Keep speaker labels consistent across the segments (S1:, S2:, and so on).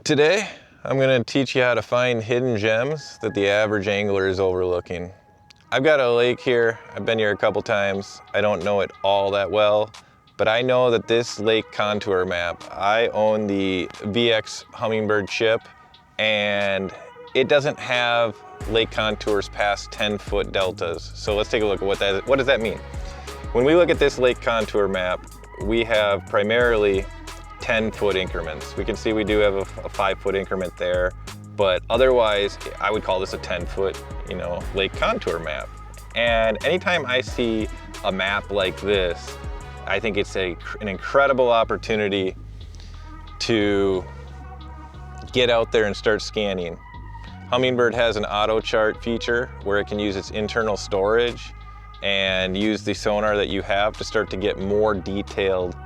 S1: Today, I'm going to teach you how to find hidden gems that the average angler is overlooking. I've got a lake here. I've been here a couple times. I don't know it all that well, but I know that this lake contour map, I own the VX Hummingbird chip, and it doesn't have lake contours past 10-foot deltas. So let's take a look at what does that mean? When we look at this lake contour map, we have primarily 10-foot increments. We can see we do have a 5-foot increment there, but otherwise I would call this a 10-foot, lake contour map. And anytime I see a map like this, I think it's an incredible opportunity to get out there and start scanning. Hummingbird has an auto chart feature where it can use its internal storage and use the sonar that you have to start to get more detailed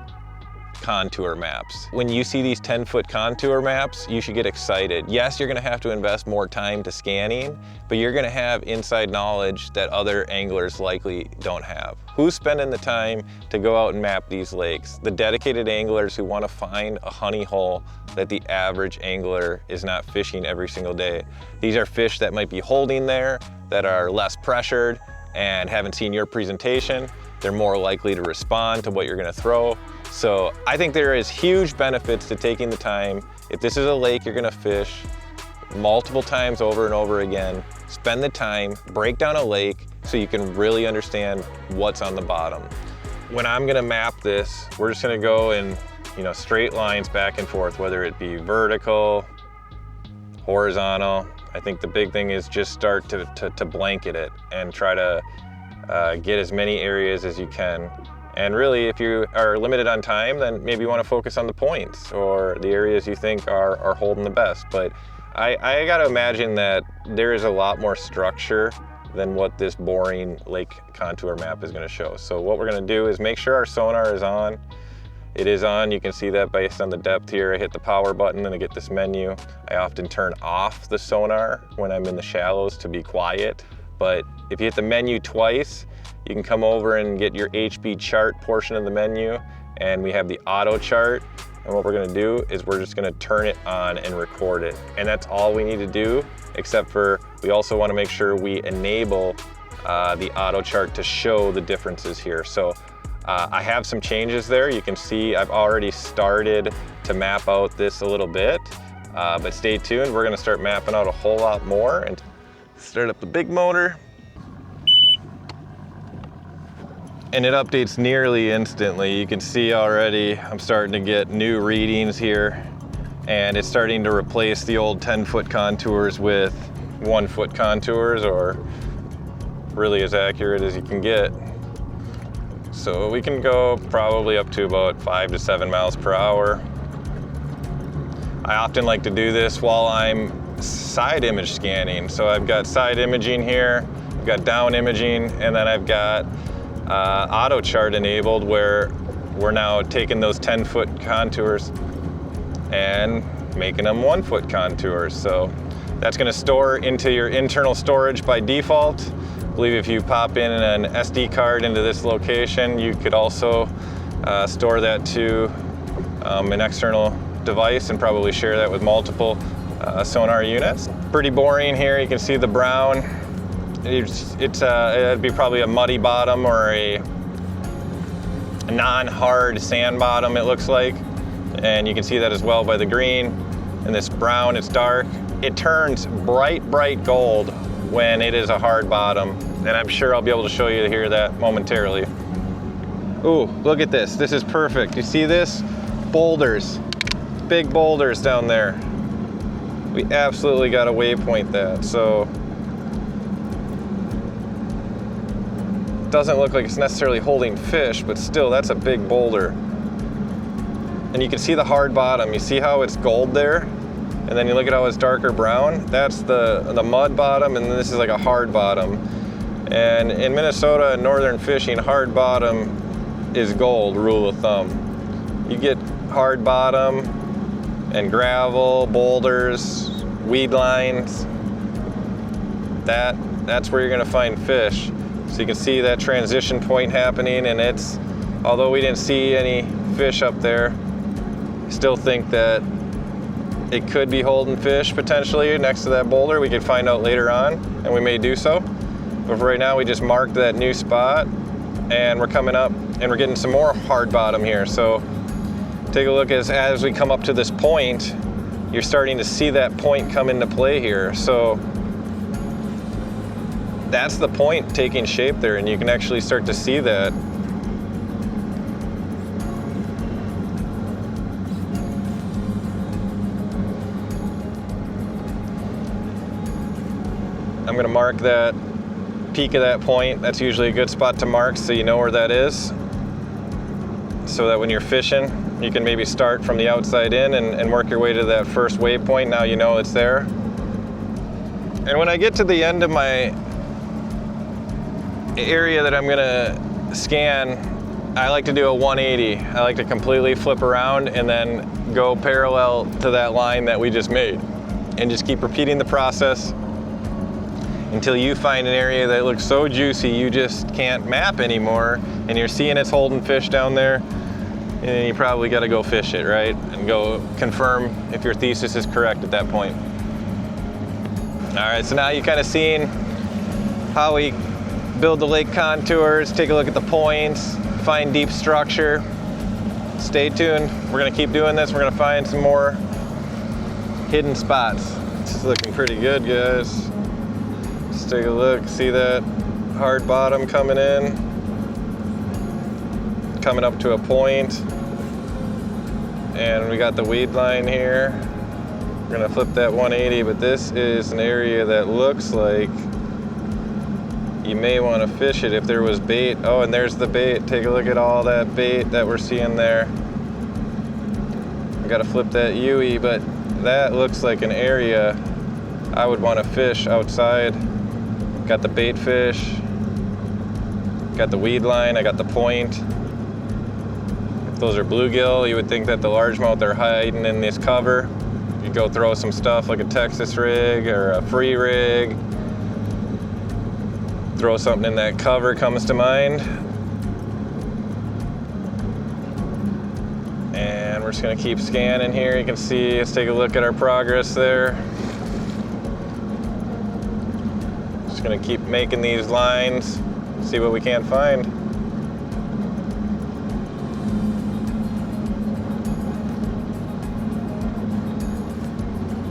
S1: contour maps. When you see these 10-foot contour maps, you should get excited. Yes, you're gonna have to invest more time to scanning, but you're gonna have inside knowledge that other anglers likely don't have. Who's spending the time to go out and map these lakes? The dedicated anglers who wanna find a honey hole that the average angler is not fishing every single day. These are fish that might be holding there, that are less pressured and haven't seen your presentation. They're more likely to respond to what you're gonna throw. So I think there is huge benefits to taking the time. If this is a lake you're gonna fish multiple times over and over again, spend the time, break down a lake so you can really understand what's on the bottom. When I'm gonna map this, we're just gonna go in straight lines back and forth, whether it be vertical, horizontal. I think the big thing is just start to blanket it and try to get as many areas as you can. And really, if you are limited on time, then maybe you want to focus on the points or the areas you think are holding the best. But I got to imagine that there is a lot more structure than what this boring lake contour map is going to show. So what we're going to do is make sure our sonar is on. It is on. You can see that based on the depth here. I hit the power button and I get this menu. I often turn off the sonar when I'm in the shallows to be quiet. But if you hit the menu twice, you can come over and get your HB chart portion of the menu, and we have the auto chart. And what we're gonna do is we're just gonna turn it on and record it. And that's all we need to do, except for we also wanna make sure we enable the auto chart to show the differences here. So I have some changes there. You can see I've already started to map out this a little bit, but stay tuned. We're gonna start mapping out a whole lot more. And start up the big motor. And it updates nearly instantly. You can see already I'm starting to get new readings here, and it's starting to replace the old 10-foot contours with 1-foot contours, or really as accurate as you can get. So we can go probably up to about 5 to 7 miles per hour. I often like to do this while I'm side image scanning. So I've got side imaging here, I've got down imaging, and then I've got auto chart enabled, where we're now taking those 10-foot contours and making them 1-foot contours. So that's going to store into your internal storage by default. I believe if you pop in an SD card into this location, you could also store that to an external device and probably share that with multiple sonar units. Pretty boring here. You can see the brown. It'd be probably a muddy bottom or a non-hard sand bottom, it looks like. And you can see that as well by the green. And this brown, it's dark. It turns bright gold when it is a hard bottom. And I'm sure I'll be able to show you here that momentarily. Ooh, look at this. This is perfect. You see this? Boulders. Big boulders down there. We absolutely got to waypoint that. So doesn't look like it's necessarily holding fish, but still, that's a big boulder. And you can see the hard bottom. You see how it's gold there? And then you look at how it's darker brown. That's the mud bottom, and this is like a hard bottom. And in Minnesota and northern fishing, hard bottom is gold, rule of thumb. You get hard bottom and gravel, boulders, weed lines, that's where you're gonna find fish. So you can see that transition point happening, and although we didn't see any fish up there, I still think that it could be holding fish potentially next to that boulder. We could find out later on, and we may do so. But for right now, we just marked that new spot, and we're coming up, and we're getting some more hard bottom here. So take a look as we come up to this point, you're starting to see that point come into play here. So that's the point taking shape there, and you can actually start to see that. I'm gonna mark that peak of that point. That's usually a good spot to mark so you know where that is. So that when you're fishing, you can maybe start from the outside in and work your way to that first waypoint. Now you know it's there. And when I get to the end of my area that I'm gonna scan, I like to do a 180. I like to completely flip around and then go parallel to that line that we just made. And just keep repeating the process until you find an area that looks so juicy you just can't map anymore, and you're seeing it's holding fish down there, and you probably got to go fish it, right? And go confirm if your thesis is correct at that point. All right, so now you kind of seen how we build the lake contours, take a look at the points, find deep structure. Stay tuned. We're gonna keep doing this. We're gonna find some more hidden spots. This is looking pretty good, guys. Just take a look, see that hard bottom coming in, coming up to a point, and we got the weed line here. We're gonna flip that 180, but this is an area that looks like you may want to fish it if there was bait. Oh, and there's the bait. Take a look at all that bait that we're seeing there. I gotta flip that UE, but that looks like an area I would want to fish outside. Got the bait fish, got the weed line, I got the point. If those are bluegill, you would think that the largemouth are hiding in this cover. You go throw some stuff like a Texas rig or a free rig. Throw something in that cover comes to mind. And we're just gonna keep scanning here. You can see, let's take a look at our progress there. Just gonna keep making these lines, see what we can't find.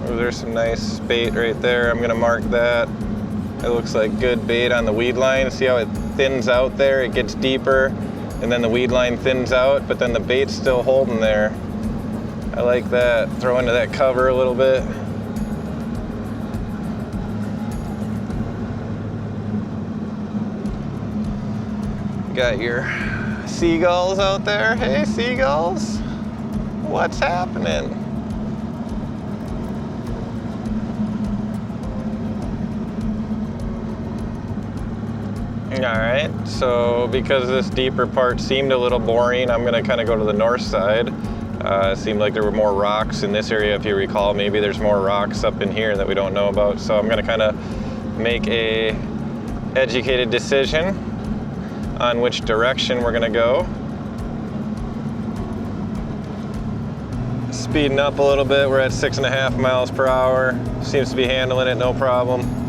S1: Oh, there's some nice bait right there. I'm gonna mark that. It looks like good bait on the weed line. See how it thins out there? It gets deeper, and then the weed line thins out, but then the bait's still holding there. I like that. Throw into that cover a little bit. Got your seagulls out there. Hey, seagulls. What's happening? All right, so because this deeper part seemed a little boring, I'm gonna kind of go to the north side. It seemed like there were more rocks in this area, if you recall. Maybe there's more rocks up in here that we don't know about. So I'm gonna kind of make a educated decision on which direction we're gonna go. Speeding up a little bit, we're at 6.5 miles per hour. Seems to be handling it no problem.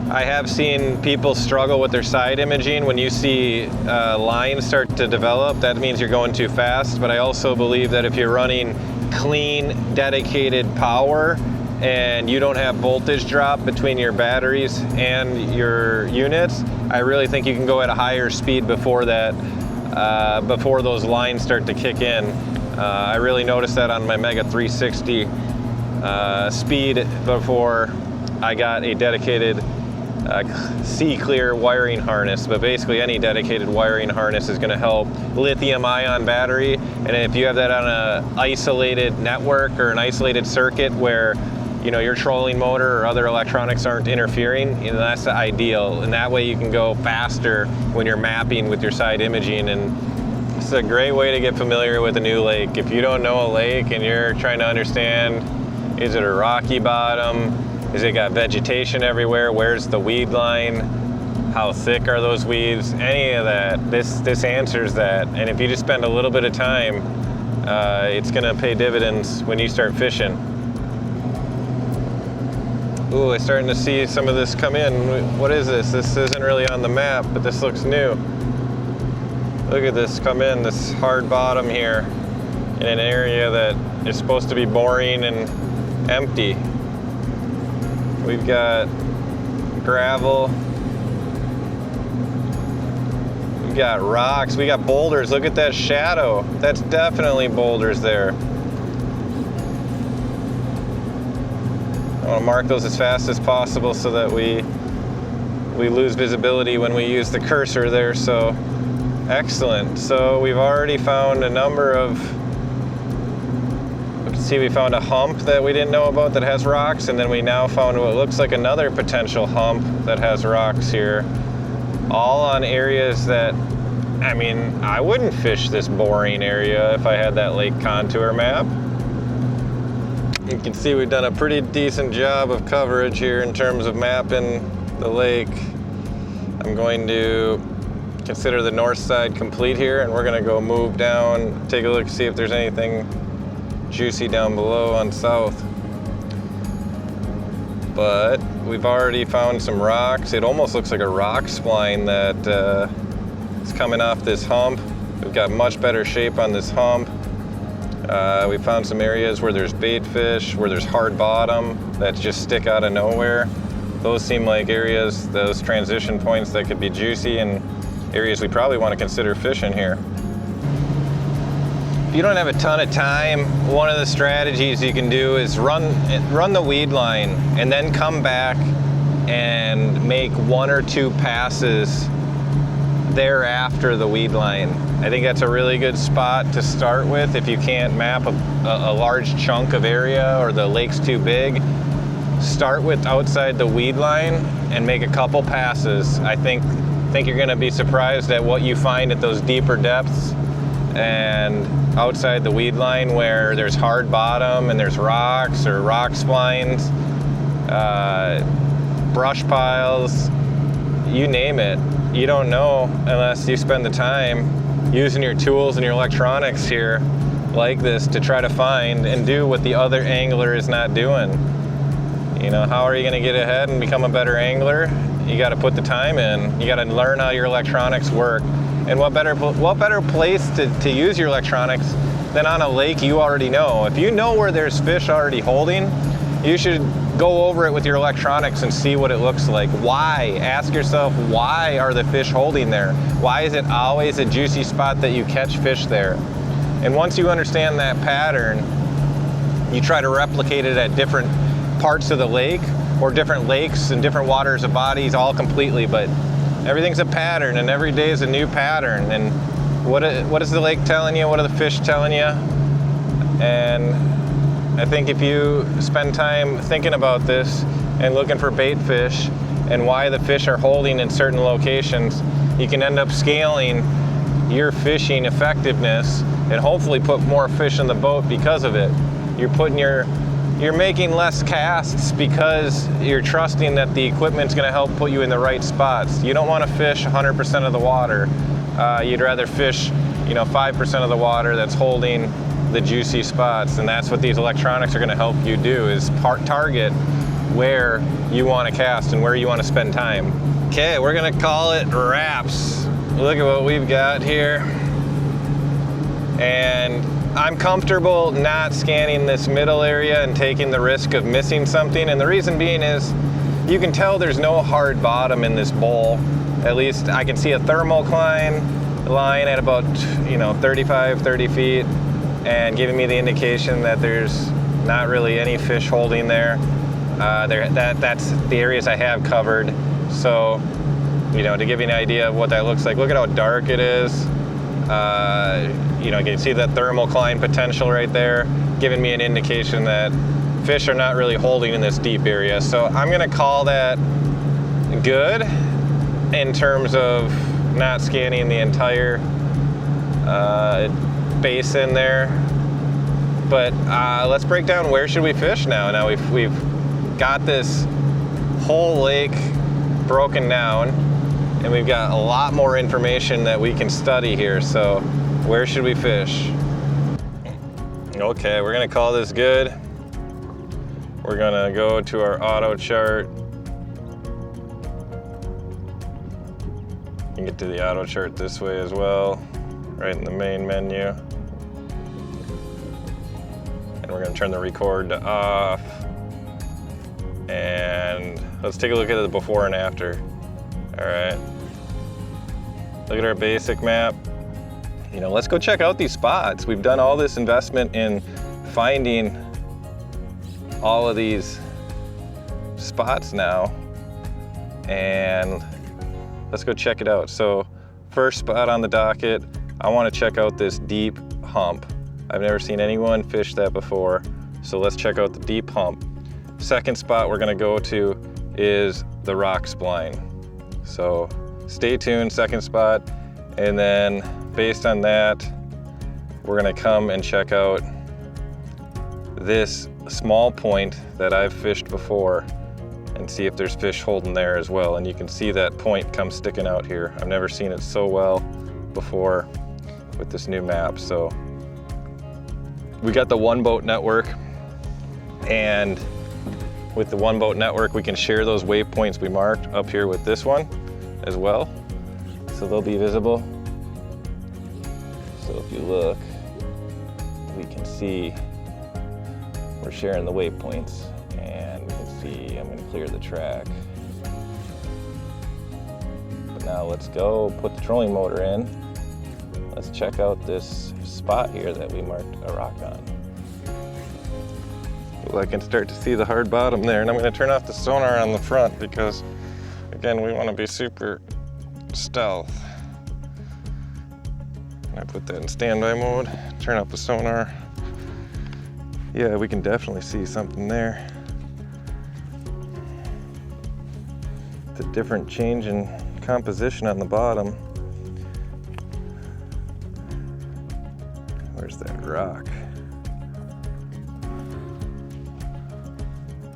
S1: I have seen people struggle with their side imaging. When you see lines start to develop, that means you're going too fast. But I also believe that if you're running clean, dedicated power and you don't have voltage drop between your batteries and your units, I really think you can go at a higher speed before that, before those lines start to kick in. I really noticed that on my Mega 360 speed before I got a dedicated C-clear wiring harness. But basically any dedicated wiring harness is going to help lithium ion battery, and if you have that on an isolated network or an isolated circuit where your trolling motor or other electronics aren't interfering, that's the ideal, and that way you can go faster when you're mapping with your side imaging. And it's a great way to get familiar with a new lake. If you don't know a lake and you're trying to understand, is it a rocky bottom? Is it got vegetation everywhere? Where's the weed line? How thick are those weeds? Any of that, this answers that. And if you just spend a little bit of time it's gonna pay dividends when you start fishing. Ooh, I'm starting to see some of this come in. What is this? This isn't really on the map, but this looks new. Look at this come in, this hard bottom here in an area that is supposed to be boring and empty. We've got gravel. We've got rocks. We got boulders. Look at that shadow. That's definitely boulders there. I want to mark those as fast as possible so that we lose visibility when we use the cursor there. So excellent. So we've already found a number of, you can see we found a hump that we didn't know about that has rocks, and then we now found what looks like another potential hump that has rocks here. All on areas that, I mean, I wouldn't fish this boring area if I had that lake contour map. You can see we've done a pretty decent job of coverage here in terms of mapping the lake. I'm going to consider the north side complete here, and we're gonna go move down, take a look, see if there's anything juicy down below on south. But we've already found some rocks. It almost looks like a rock spline that is coming off this hump. We've got much better shape on this hump. We found some areas where there's bait fish, where there's hard bottom that just stick out of nowhere. Those seem like areas, those transition points that could be juicy and areas we probably want to consider fishing here. If you don't have a ton of time, one of the strategies you can do is run the weed line and then come back and make 1 or 2 passes thereafter the weed line. I think that's a really good spot to start with if you can't map a large chunk of area or the lake's too big. Start with outside the weed line and make a couple passes. I think you're gonna be surprised at what you find at those deeper depths and outside the weed line where there's hard bottom and there's rocks or rock splines, brush piles, you name it. You don't know unless you spend the time using your tools and your electronics here like this to try to find and do what the other angler is not doing. You know, how are you gonna get ahead and become a better angler? You gotta put the time in. You gotta learn how your electronics work. And what better place to use your electronics than on a lake you already know. If you know where there's fish already holding, you should go over it with your electronics and see what it looks like. Why? Ask yourself, why are the fish holding there? Why is it always a juicy spot that you catch fish there? And once you understand that pattern, you try to replicate it at different parts of the lake or different lakes and different waters of bodies all completely, but everything's a pattern and every day is a new pattern. And what is the lake telling you? What are the fish telling you? And I think if you spend time thinking about this and looking for bait fish and why the fish are holding in certain locations, you can end up scaling your fishing effectiveness and hopefully put more fish in the boat because of it. You're making less casts because you're trusting that the equipment's gonna help put you in the right spots. You don't wanna fish 100% of the water. You'd rather fish 5% of the water that's holding the juicy spots, and that's what these electronics are going to help you do, is target where you want to cast and where you want to spend time. Okay, we're going to call it wraps. Look at what we've got here. And I'm comfortable not scanning this middle area and taking the risk of missing something, and the reason being is you can tell there's no hard bottom in this bowl. At least I can see a thermocline line at about 30 feet and giving me the indication that there's not really any fish holding there. That's the areas I have covered. So, to give you an idea of what that looks like, look at how dark it is. You can see that thermocline potential right there, giving me an indication that fish are not really holding in this deep area. So I'm gonna call that good in terms of not scanning the entire basin there. But let's break down where should we fish now. Now we've got this whole lake broken down and we've got a lot more information that we can study here. So where should we fish? Okay, we're gonna call this good. We're gonna go to our auto chart. You can get to the auto chart this way as well, right in the main menu. And we're gonna turn the record to off. And let's take a look at the before and after. All right. Look at our basic map. You know, let's go check out these spots. We've done all this investment in finding all of these spots now, and let's go check it out. So first spot on the docket, I want to check out this deep hump. I've never seen anyone fish that before, so let's check out the deep hump. Second spot we're going to go to is the rock spline. So stay tuned, second spot, and then based on that, we're going to come and check out this small point that I've fished before and see if there's fish holding there as well. And you can see that point come sticking out here. I've never seen it so well before with this new map. So we got the one boat network, and with the one boat network we can share those waypoints we marked up here with this one as well, so they'll be visible. So if you look, we can see we're sharing the waypoints, and we can see I'm going to clear the track. But now let's go put the trolling motor in. Let's check out this spot here that we marked a rock on. Well, I can start to see the hard bottom there, and I'm going to turn off the sonar on the front because, again, we want to be super stealth. I put that in standby mode, turn off the sonar. Yeah, we can definitely see something there. It's a different change in composition on the bottom. Where's that rock?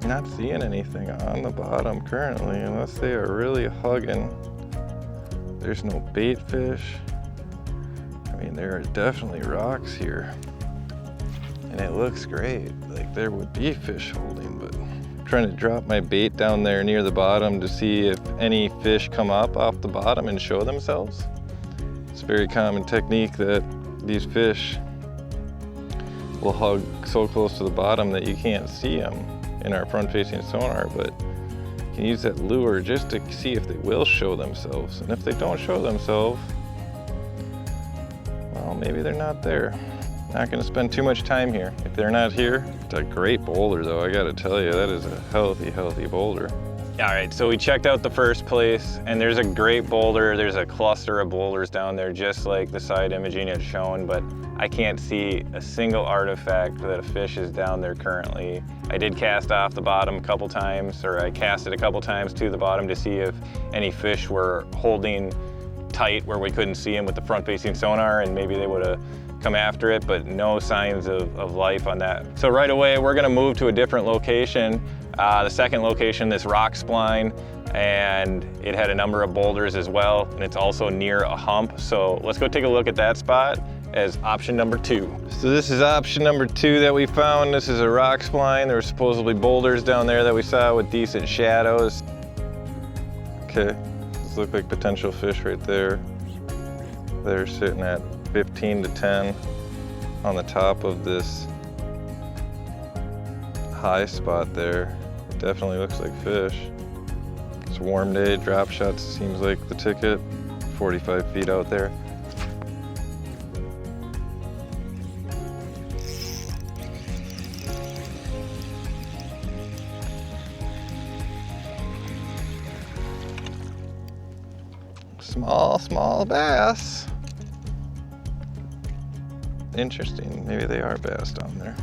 S1: Not seeing anything on the bottom currently, unless they are really hugging. There's no bait fish. I mean, there are definitely rocks here. And it looks great, like there would be fish holding, but I'm trying to drop my bait down there near the bottom to see if any fish come up off the bottom and show themselves. It's a very common technique that these fish will hug so close to the bottom that you can't see them in our front-facing sonar, but you can use that lure just to see if they will show themselves. And if they don't show themselves, well, maybe they're not there. Not gonna spend too much time here. If they're not here, it's a great boulder though, I gotta tell you, that is a healthy boulder. All right, so we checked out the first place, and there's a great boulder. There's a cluster of boulders down there, just like the side imaging had shown, but I can't see a single artifact that a fish is down there currently. I did cast off the bottom a couple times, or I cast it a couple times to the bottom to see if any fish were holding tight where we couldn't see them with the front-facing sonar, and maybe they would have come after it, but no signs of life on that. So right away, we're gonna move to a different location. The second location, this rock spline, and it had a number of boulders as well, and it's also near a hump. So let's go take a look at that spot as option number 2. So this is option number 2 that we found. This is a rock spline. There were supposedly boulders down there that we saw with decent shadows. Okay, these look like potential fish right there. They're sitting at 15 to 10 on the top of this high spot there. It definitely looks like fish. It's a warm day, drop shots seems like the ticket, 45 feet out there. Small bass. Interesting, maybe they are bass down there.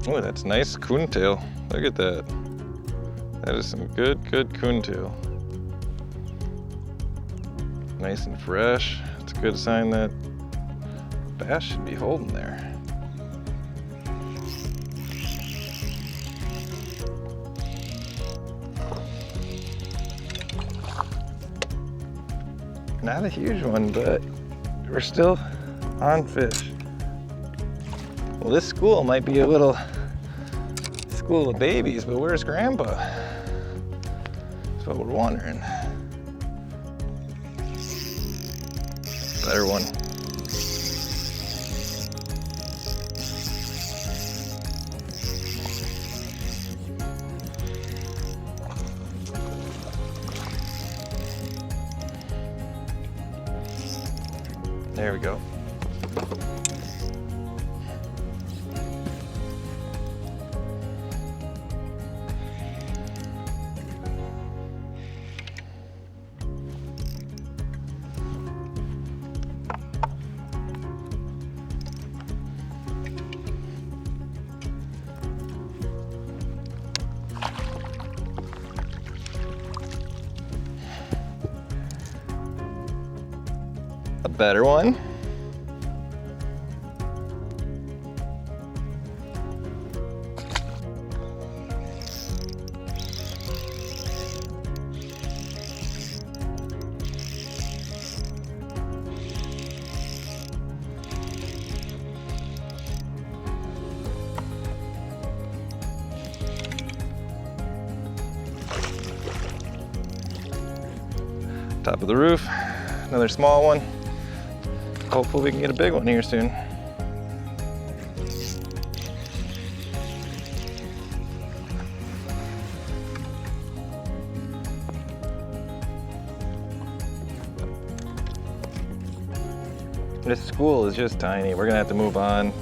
S1: Oh, that's nice coontail. Look at that. That is some good coontail. Nice and fresh. It's a good sign that bass should be holding there. Not a huge one, but we're still on fish. Well, this school might be a little school of babies, but where's Grandpa? That's what we're wondering. Better one. There we go. A better one. Top of the roof, another small one. Hopefully we can get a big one here soon. This school is just tiny. We're gonna have to move on.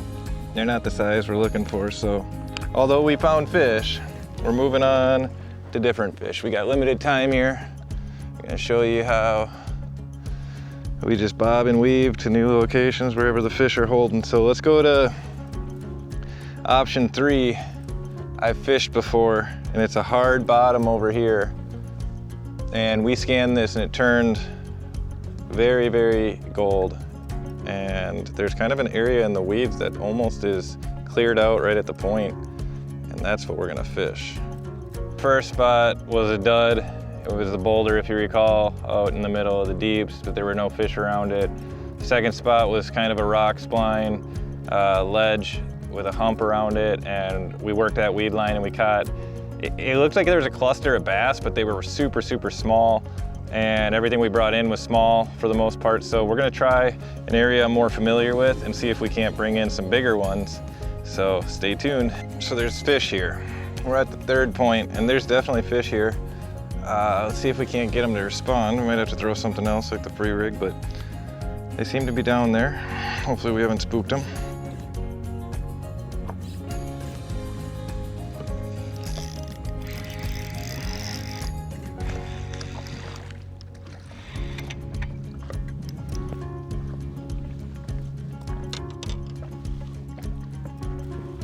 S1: They're not the size we're looking for, so although we found fish, we're moving on to different fish. We got limited time here. I'm gonna show you how we just bob and weave to new locations wherever the fish are holding. So let's go to option 3. I've fished before, and it's a hard bottom over here. And we scanned this and it turned very, very gold. And there's kind of an area in the weeds that almost is cleared out right at the point, and that's what we're gonna fish. First spot was a dud. It was the boulder, if you recall, out in the middle of the deeps, but there were no fish around it. Second spot was kind of a rock spline ledge with a hump around it, and we worked that weed line and we caught, it looked like there was a cluster of bass, but they were super, super small, and everything we brought in was small for the most part. So we're gonna try an area I'm more familiar with and see if we can't bring in some bigger ones. So stay tuned. So there's fish here. We're at the third point, and there's definitely fish here. Let's see if we can't get them to respond. We might have to throw something else like the free rig, but they seem to be down there. Hopefully we haven't spooked them.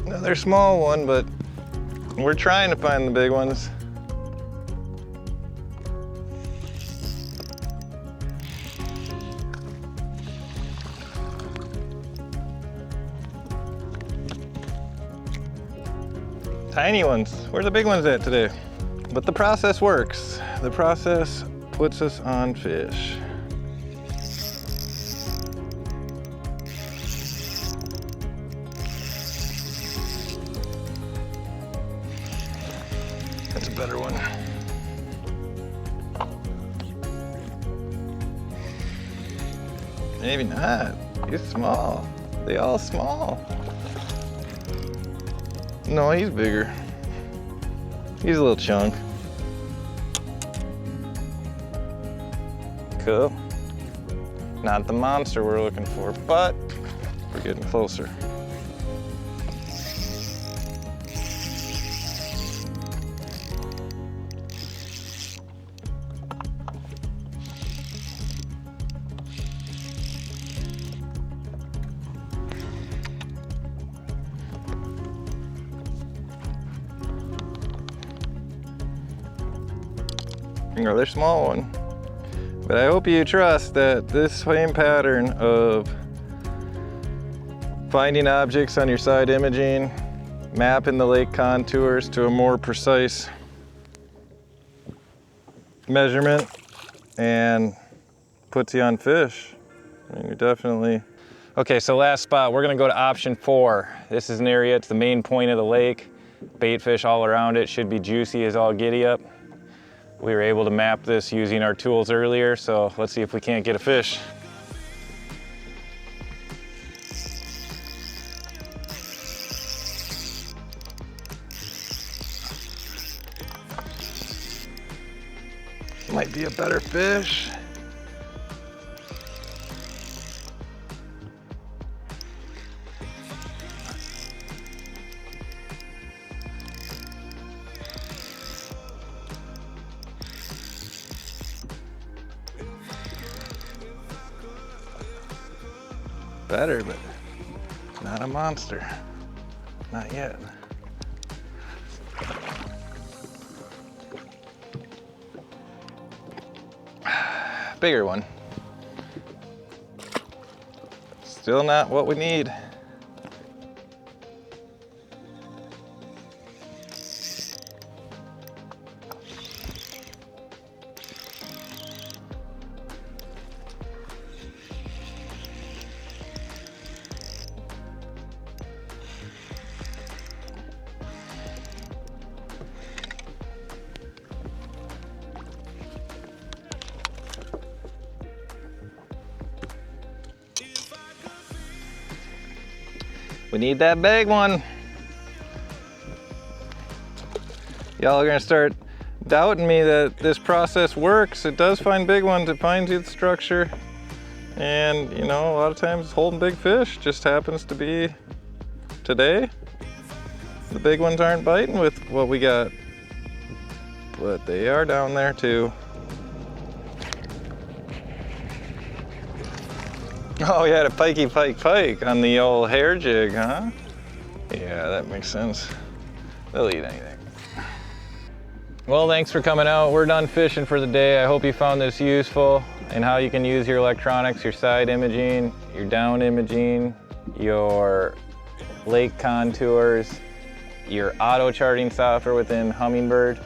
S1: Another small one, but we're trying to find the big ones. Tiny ones. Where are the big ones at today? But the process works. The process puts us on fish. That's a better one. Maybe not. He's small. They all small. No, he's bigger. He's a little chunk. Cool. Not the monster we're looking for, but we're getting closer. Another small one. But I hope you trust that this same pattern of finding objects on your side imaging, mapping the lake contours to a more precise measurement, and puts you on fish. I mean, you're definitely... Okay, so last spot, we're gonna go to option 4. This is an area, it's the main point of the lake. Bait fish all around it, should be juicy as all giddy up. We were able to map this using our tools earlier, so let's see if we can't get a fish. Might be a better fish. Better, but not a monster. Not yet. Bigger one. Still not what we need. We need that big one. Y'all are gonna start doubting me that this process works. It does find big ones, it finds you the structure. And you know, a lot of times it's holding big fish. Just happens to be today. The big ones aren't biting with what we got, but they are down there too. Oh, you had a pikey pike on the old hair jig, huh? Yeah, that makes sense. They'll eat anything. Well, thanks for coming out. We're done fishing for the day. I hope you found this useful and how you can use your electronics, your side imaging, your down imaging, your lake contours, your auto charting software within Hummingbird.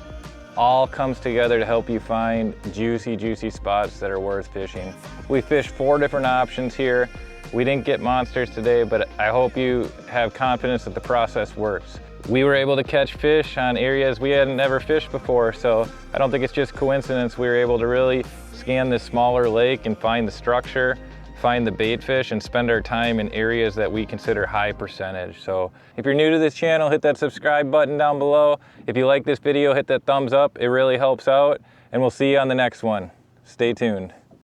S1: All comes together to help you find juicy spots that are worth fishing. We fished 4 different options here. We didn't get monsters today, but I hope you have confidence that the process works. We were able to catch fish on areas we hadn't never fished before, so I don't think it's just coincidence. We were able to really scan this smaller lake and find the structure, find the bait fish, and spend our time in areas that we consider high percentage. So if you're new to this channel, hit that subscribe button down below. If you like this video, hit that thumbs up. It really helps out, and we'll see you on the next one. Stay tuned.